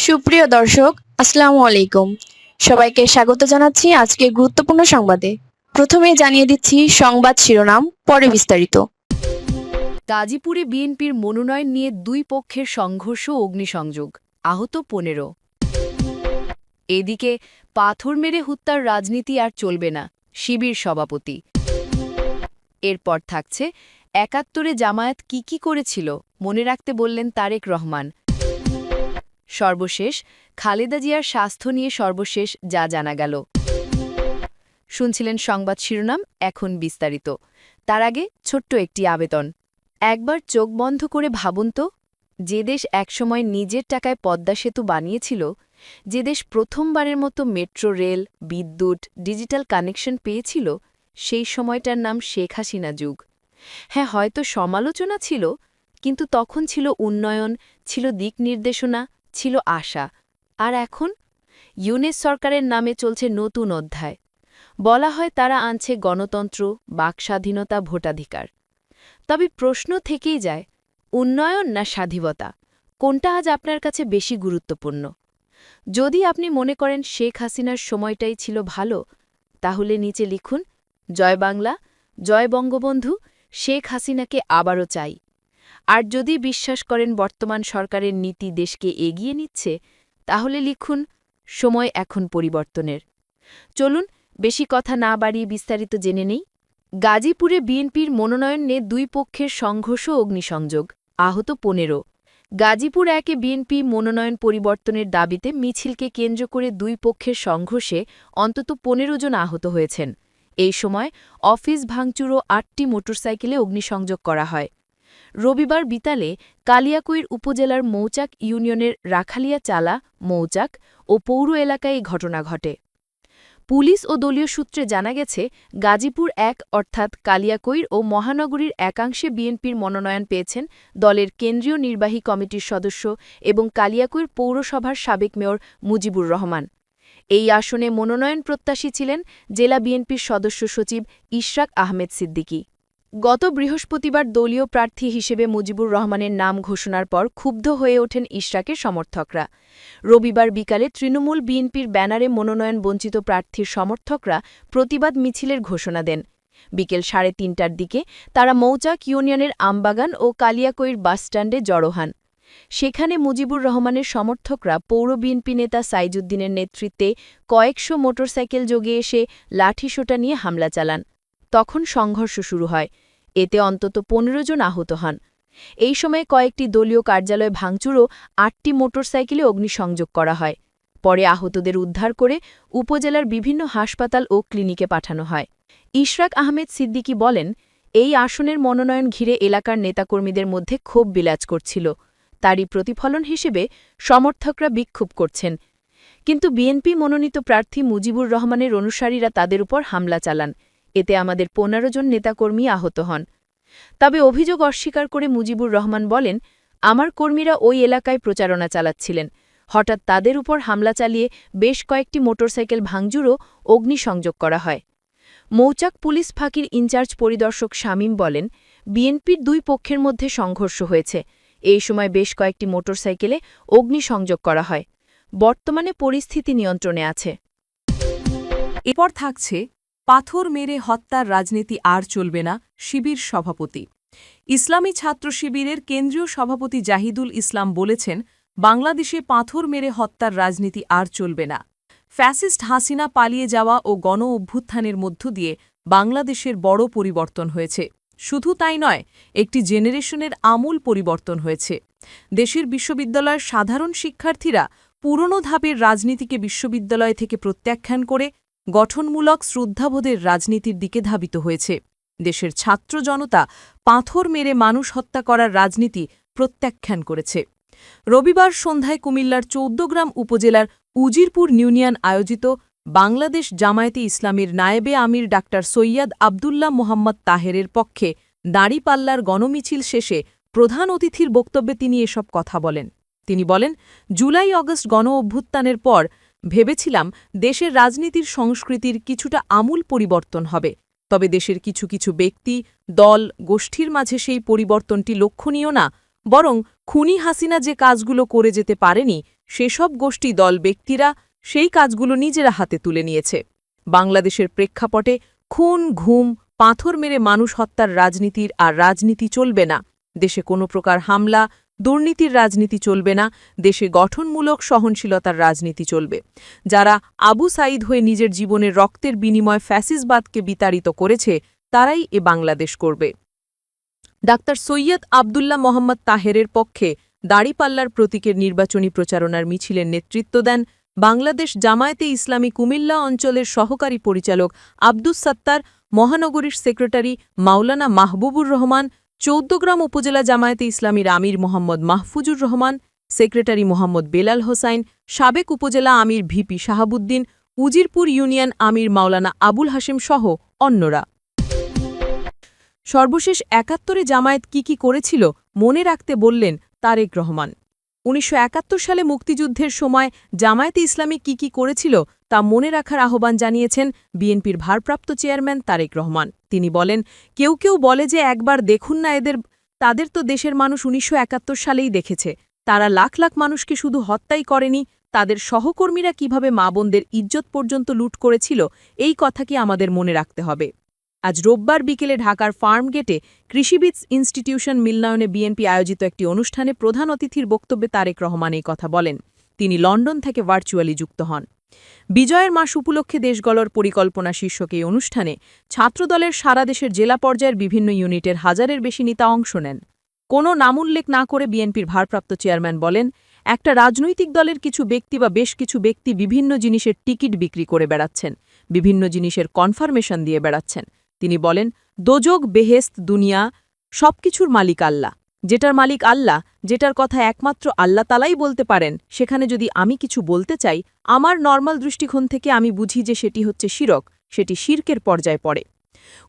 সুপ্রিয় দর্শক, আসসালামু আলাইকুম। সবাইকে স্বাগত জানাচ্ছি আজকে গুরুত্বপূর্ণ সংবাদে। প্রথমেই জানিয়ে দিচ্ছি সংবাদ শিরোনাম, পরে বিস্তারিত। গাজীপুরে বিএনপির মনোনয়ন নিয়ে দুই পক্ষের সংঘর্ষ ও অগ্নিসংযোগ, আহত ১৫। এদিকে পাথর মেরে হত্যার রাজনীতি আর চলবে না, শিবির সভাপতি। এরপর থাকছে ৭১-এ জামায়াত কি করেছিল মনে রাখতে বললেন তারেক রহমান। সর্বশেষ খালেদা জিয়ার স্বাস্থ্য নিয়ে সর্বশেষ যা জানা গেল। শুনছিলেন সংবাদ শিরোনাম, এখন বিস্তারিত। তার আগে ছোট্ট একটি আবেদন। একবার চোখ বন্ধ করে ভাবুন তো, যে দেশ একসময় নিজের টাকায় পদ্মা সেতু বানিয়েছিল, যে দেশ প্রথমবারের মতো মেট্রো রেল, বিদ্যুৎ, ডিজিটাল কানেকশন পেয়েছিল, সেই সময়টার নাম শেখ হাসিনা যুগ। হ্যাঁ, হয়তো সমালোচনা ছিল, কিন্তু তখন ছিল উন্নয়ন, ছিল দিক নির্দেশনা, ছিল আশা। আর এখন ইউনিস সরকারের নামে চলছে নতুন অধ্যায়। বলা হয় তারা আনছে গণতন্ত্র, বাকস্বাধীনতা, ভোটাধিকার। তবে প্রশ্ন থেকেই যায়, উন্নয়ন না স্বাধীনতা, কোনটা আজ আপনার কাছে বেশি গুরুত্বপূর্ণ? যদি আপনি মনে করেন শেখ হাসিনার সময়টাই ছিল ভালো, তাহলে নিচে লিখুন, জয় বাংলা, জয় বঙ্গবন্ধু, শেখ হাসিনাকে আবারও চাই। আর যদি বিশ্বাস করেন বর্তমান সরকারের নীতি দেশকে এগিয়ে নিচ্ছে, তাহলে লিখুন, সময় এখন পরিবর্তনের। চলুন বেশি কথা না বাড়িয়ে বিস্তারিত জেনে নেই। গাজীপুরে বিএনপির মনোনয়ন নিয়ে দুই পক্ষের সংঘর্ষ ও অগ্নিসংযোগ, আহত ১৫। গাজীপুর ১-এ বিএনপি মনোনয়ন পরিবর্তনের দাবিতে মিছিলকে কেন্দ্র করে দুই পক্ষের সংঘর্ষে অন্তত ১৫ জন আহত হয়েছেন। এই সময় অফিস ভাঙচুর ও ৮টি মোটরসাইকেলে অগ্নিসংযোগ করা হয়। রবিবার বিকালে কালিয়াকৈর উপজেলার মৌচাক ইউনিয়নের রাখালিয়া চালা, মৌচাক ও পৌর এলাকায় এই ঘটনা ঘটে। পুলিশ ও দলীয় সূত্রে জানা গেছে, গাজীপুর ১ অর্থাৎ কালিয়াকৈর ও মহানগরীর একাংশে বিএনপির মনোনয়ন পেয়েছেন দলের কেন্দ্রীয় নির্বাহী কমিটির সদস্য এবং কালিয়াকৈর পৌরসভার সাবেক মেয়র মুজিবুর রহমান। এই আসনে মনোনয়ন প্রত্যাশী ছিলেন জেলা বিএনপির সদস্য সচিব ইশরাক আহমেদ সিদ্দিকী। গত বৃহস্পতিবার দলীয় প্রার্থী হিসেবে মুজিবুর রহমানের নাম ঘোষণার পর ক্ষুব্ধ হয়ে ওঠেন ইশরাকের সমর্থকরা। রবিবার বিকালে তৃণমূল বিএনপির ব্যানারে মনোনয়ন বঞ্চিত প্রার্থীর সমর্থকরা প্রতিবাদ মিছিলের ঘোষণা দেন। বিকেল ৩:৩০টার দিকে তারা মৌচাক ইউনিয়নের আমবাগান ও কালিয়াকৈর বাসস্ট্যান্ডে জড়ো হন। সেখানে মুজিবুর রহমানের সমর্থকরা পৌর বিএনপি নেতা সাইজুদ্দিনের নেতৃত্বে কয়েকশো মোটরসাইকেল যোগে এসে লাঠিসোঁটা নিয়ে হামলা চালান। তখন সংঘর্ষ শুরু হয়। এতে অন্তত ১৫ জন আহত হন। এই সময়ে কয়েকটি দলীয় কার্যালয় ভাঙচুর ও ৮টি মোটরসাইকেলে অগ্নিসংযোগ করা হয়। পরে আহতদের উদ্ধার করে উপজেলার বিভিন্ন হাসপাতাল ও ক্লিনিকে পাঠানো হয়। ইশরাক আহমেদ সিদ্দিকী বলেন, এই আসনের মনোনয়ন ঘিরে এলাকার নেতাকর্মীদের মধ্যে ক্ষোভ বিরাজ করছিল। তারই প্রতিফলন হিসেবে সমর্থকরা বিক্ষোভ করছেন। কিন্তু বিএনপি মনোনীত প্রার্থী মুজিবুর রহমানের অনুসারীরা তাদের উপর হামলা চালান। এতে আমাদের ১৫ জন নেতাকর্মী আহত হন। তবে অভিযোগ অস্বীকার করে মুজিবুর রহমান বলেন, আমার কর্মীরা ওই এলাকায় প্রচারণা চালাচ্ছিলেন। হঠাৎ তাদের উপর হামলা চালিয়ে বেশ কয়েকটি মোটরসাইকেল ভাঙচুর ও অগ্নিসংযোগ করা হয়। মৌচাক পুলিশ ফাঁকির ইনচার্জ পরিদর্শক শামীম বলেন, বিএনপির দুই পক্ষের মধ্যে সংঘর্ষ হয়েছে। এই সময় বেশ কয়েকটি মোটরসাইকেলে অগ্নিসংযোগ করা হয়। বর্তমানে পরিস্থিতি নিয়ন্ত্রণে আছে। এরপর থাকছে পাথর মেরে হত্যার রাজনীতি আর চলবে না, শিবির সভাপতি। ইসলামী ছাত্র শিবিরের কেন্দ্রীয় সভাপতি জাহিদুল ইসলাম বলেছেন, বাংলাদেশে পাথর মেরে হত্যার রাজনীতি আর চলবে না। ফ্যাসিস্ট হাসিনা পালিয়ে যাওয়া ও গণ অভ্যুত্থানের মধ্য দিয়ে বাংলাদেশের বড় পরিবর্তন হয়েছে। শুধু তাই নয়, একটি জেনারেশনের আমূল পরিবর্তন হয়েছে। দেশের বিশ্ববিদ্যালয়ের সাধারণ শিক্ষার্থীরা পুরনো ধাপের রাজনীতিকে বিশ্ববিদ্যালয় থেকে প্রত্যাখ্যান করে গঠনমূলক শ্রদ্ধাবোধের রাজনীতির দিকে ধাবিত হয়েছে। দেশের ছাত্র জনতা পাথর মেরে মানুষ হত্যা করার রাজনীতি প্রত্যাখ্যান করেছে। রবিবার সন্ধ্যায় কুমিল্লার ১৪গ্রাম উপজেলার উজিরপুর ইউনিয়ন আয়োজিত বাংলাদেশ জামায়াতে ইসলামীর নায়েবে আমির ডাক্তার সৈয়দ আবদুল্লাহ মোহাম্মদ তাহেরের পক্ষে দাঁড়িপাল্লার গণমিছিল শেষে প্রধান অতিথির বক্তব্যে তিনি এসব কথা বলেন। তিনি বলেন, জুলাই অগস্ট গণ অভ্যুত্থানের পর ভেবেছিলাম দেশের রাজনীতির সংস্কৃতির কিছুটা আমূল পরিবর্তন হবে। তবে দেশের কিছু কিছু ব্যক্তি, দল, গোষ্ঠীর মাঝে সেই পরিবর্তনটি লক্ষণীয় না, বরং খুনি হাসিনা যে কাজগুলো করে যেতে পারেনি সেসব গোষ্ঠী দল ব্যক্তিরা সেই কাজগুলো নিজেরা হাতে তুলে নিয়েছে। বাংলাদেশের প্রেক্ষাপটে খুন, ঘুম, পাথর মেরে মানুষ হত্যার রাজনীতির আর রাজনীতি চলবে না। দেশে কোনো প্রকার হামলা, দুর্নীতির রাজনীতি চলবে না। দেশে গঠনমূলক সহনশীলতার রাজনীতি চলবে। যারা আবু সাঈদ হয়ে নিজের জীবনের রক্তের বিনিময় ফ্যাসিসবাদকে বিতাড়িত করেছে, তারাই এ বাংলাদেশ করবে। ডাক্তার সৈয়দ আবদুল্লাহ মোহাম্মদ তাহেরের পক্ষে দাড়িপাল্লার প্রতীকের নির্বাচনী প্রচারণার মিছিলের নেতৃত্ব দেন বাংলাদেশ জামায়াতে ইসলামী কুমিল্লা অঞ্চলের সহকারী পরিচালক আব্দুস সাত্তার, মহানগরীর সেক্রেটারি মাওলানা মাহবুবুর রহমান, চৌদ্দগ্রাম উপজেলা জামায়াতে ইসলামীর আমির মোহাম্মদ মাহফুজুর রহমান, সেক্রেটারি মোহাম্মদ বেলাল হোসাইন, সাবেক উপজেলা আমির ভিপি শাহাবুদ্দিন, উজিরপুর ইউনিয়ন আমির মাওলানা আবুল হাশেম সহ অন্যরা। সর্বশেষ ৭১ জামায়াত কি করেছিল মনে রাখতে বললেন তারেক রহমান। ১৯৭১ সালে মুক্তিযুদ্ধের সময় জামায়াতে ইসলামী কি করেছিল তা মনে রাখার আহ্বান জানিয়েছেন বিএনপির ভারপ্রাপ্ত চেয়ারম্যান তারেক রহমান। তিনি বলেন, কেউ বলে যে একবার দেখুন না তাদের তো দেশের মানুষ ১৯৭১ সালেই দেখেছে। তারা লাখ লাখ মানুষকে শুধু হত্যাই করেনি, তাদের সহকর্মীরা কিভাবে মা বোনদের ইজ্জত পর্যন্ত লুট করেছিল, এই কথা কি আমাদের মনে রাখতে হবে। আজ রোববার বিকেলে ঢাকার ফার্মগেটে কৃষিবিদস ইনস্টিটিউশন মিলনায়নে বিএনপি আয়োজিত একটি অনুষ্ঠানে প্রধান অতিথির বক্তব্যে তারেক রহমান এই কথা বলেন। তিনি লন্ডন থেকে ভার্চুয়ালি যুক্ত হন। বিজয়ের মাস উপলক্ষে দেশ গড়ার পরিকল্পনা শীর্ষক এই অনুষ্ঠানে ছাত্রদলের সারা দেশের জেলা পর্যায়ের বিভিন্ন ইউনিটের হাজারের বেশি নেতা অংশ নেন। কোনো নামোল্লেখ না করে বিএনপির ভারপ্রাপ্ত চেয়ারম্যান বলেন, একটা রাজনৈতিক দলের কিছু ব্যক্তি বা বেশ কিছু ব্যক্তি বিভিন্ন জিনিসের টিকিট বিক্রি করে বেড়াচ্ছেন, বিভিন্ন জিনিসের কনফার্মেশন দিয়ে বেড়াচ্ছেন। তিনি বলেন, দোজক, বেহেস্ত, দুনিয়া সবকিছুর মালিক আল্লাহ। যেটার মালিক আল্লাহ, যেটার কথা একমাত্র আল্লাহ তালাই বলতে পারেন, সেখানে যদি আমি কিছু বলতে চাই, আমার নরমাল দৃষ্টিকোণ থেকে আমি বুঝি যে সেটি হচ্ছে শিরক, সেটি শিরকের পর্যায়ে পড়ে।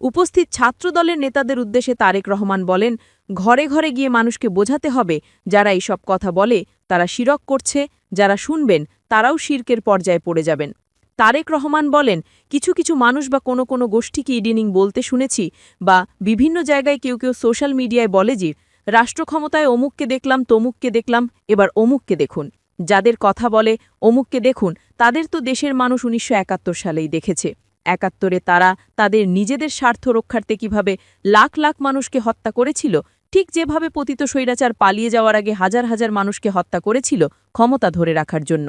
উপস্থিত ছাত্রদলের নেতাদের উদ্দেশ্যে তারেক রহমান বলেন, ঘরে ঘরে গিয়ে মানুষকে বোঝাতে হবে যারা এইসব কথা বলে তারা শিরক করছে, যারা শুনবেন তারাও শিরকের পর্যায়ে পড়ে যাবেন। তারেক রহমান বলেন, কিছু মানুষ বা কোনো গোষ্ঠীকে ইডিনিং বলতে শুনেছি বা বিভিন্ন জায়গায় কেউ সোশ্যাল মিডিয়ায় বলে যে রাষ্ট্রক্ষমতায় অমুককে দেখলাম, তমুককে দেখলাম, এবার অমুককে দেখুন। যাদের কথা বলে অমুককে দেখুন, তাদের তো দেশের মানুষ ১৯৭১ সালেই দেখেছে। ৭১-এ তারা তাদের নিজেদের স্বার্থ রক্ষার্থে কিভাবে লাখ লাখ মানুষকে হত্যা করেছিল, ঠিক যেভাবে পতিত স্বৈরাচার পালিয়ে যাওয়ার আগে হাজার হাজার মানুষকে হত্যা করেছিল ক্ষমতা ধরে রাখার জন্য।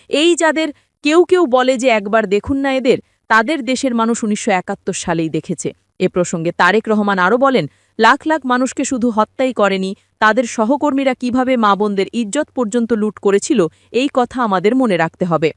এই যাদের কেউ বলে যে একবার দেখুন না তাদের দেশের মানুষ ১৯৭১ সালেই দেখেছে। এ প্রসঙ্গে তারেক রহমান আরও বলেন, লাখ লাখ মানুষকে শুধু হত্যাই করেনি, তাদের সহকর্মীরা কিভাবে মা বোনদের ইজ্জত পর্যন্ত লুট করেছিল, এই কথা আমাদের মনে রাখতে হবে।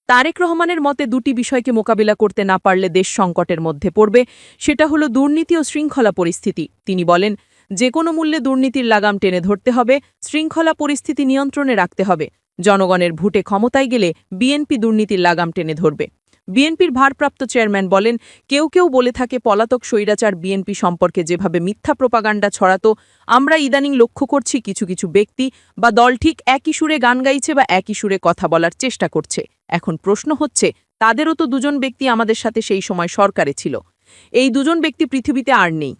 তারেক রহমানের মতে দুটি বিষয়কে মোকাবিলা করতে না পারলে দেশ সংকটের মধ্যে পড়বে, সেটা হলো দুর্নীতি ও শৃঙ্খলা পরিস্থিতি। তিনি বলেন, যে কোনো মূল্যে দুর্নীতির লাগাম টেনে ধরতে হবে, শৃঙ্খলা পরিস্থিতি নিয়ন্ত্রণে রাখতে হবে। জনগণের ভোটে ক্ষমতায় গেলে বিএনপি দুর্নীতির লাগাম টেনে ধরবে। বিএনপির ভারপ্রাপ্ত চেয়ারম্যান বলেন, কেউ বলে থাকে পলাতক স্বৈরাচার বিএনপি সম্পর্কে যেভাবে মিথ্যা প্রোপাগান্ডা ছড়াতো, আমরা ইদানিং লক্ষ্য করছি কিছু ব্যক্তি বা দল ঠিক একই সুরে গান গাইছে বা একই সুরে কথা বলার চেষ্টা করছে। এখন প্রশ্ন হচ্ছে, তাদেরও তো দুজন ব্যক্তি আমাদের সাথে সেই সময় সরকারে ছিল, এই দুজন ব্যক্তি পৃথিবীতে আর নেই।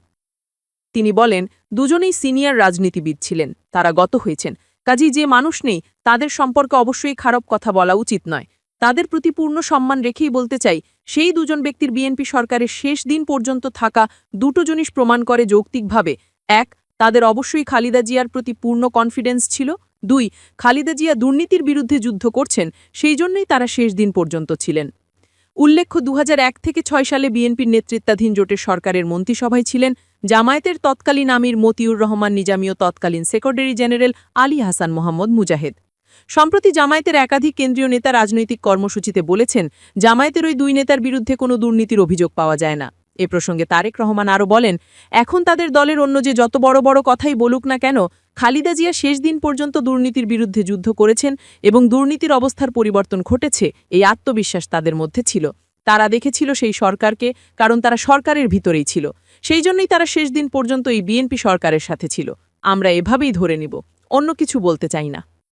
তিনি বলেন, দুজনেই সিনিয়র রাজনীতিবিদ ছিলেন, তারা গত হয়েছেন, কাজেই যে মানুষ নেই তাদের সম্পর্কে অবশ্যই খারাপ কথা বলা উচিত নয়। তাদের প্রতি পূর্ণ সম্মান রেখেই বলতে চাই, সেই দুজন ব্যক্তির বিএনপি সরকারের শেষ দিন পর্যন্ত থাকা দুটো জিনিস প্রমাণ করে যৌক্তিকভাবে। ১, তাদের অবশ্যই খালেদা জিয়ার প্রতি পূর্ণ কনফিডেন্স ছিল। ২, খালেদা জিয়া দুর্নীতির বিরুদ্ধে যুদ্ধ করছেন, সেই জন্যই তারা শেষ দিন পর্যন্ত ছিলেন। উল্লেখ্য, ২০০১ থেকে ৬ সালে বিএনপির নেতৃত্বাধীন জোটের সরকারের মন্ত্রিসভায় ছিলেন জামায়াতের তৎকালীন আমির মতিউর রহমান নিজামী ও তৎকালীন সেক্রেটারি জেনারেল আলী হাসান মোহাম্মদ মুজাহিদ। সম্প্রতি জামায়াতের একাধিক কেন্দ্রীয় নেতা রাজনৈতিক কর্মসূচিতে বলেছেন, জামায়াতের ওই দুই নেতার বিরুদ্ধে কোনো দুর্নীতির অভিযোগ পাওয়া যায় না। এ প্রসঙ্গে তারেক রহমান আরও বলেন, এখন তাদের দলের অন্য যে যত বড় কথাই বলুক না কেন, খালেদা জিয়া শেষ দিন পর্যন্ত দুর্নীতির বিরুদ্ধে যুদ্ধ করেছেন এবং দুর্নীতির অবস্থার পরিবর্তন ঘটেছে, এই আত্মবিশ্বাস তাদের মধ্যে ছিল। তারা দেখেছিল সেই সরকারকে, কারণ তারা সরকারের ভিতরেই ছিল, সেই জন্যই তারা শেষ দিন পর্যন্ত এই বিএনপি সরকারের সাথে ছিল। আমরা এভাবেই ধরে নিব, অন্য কিছু বলতে চাই না।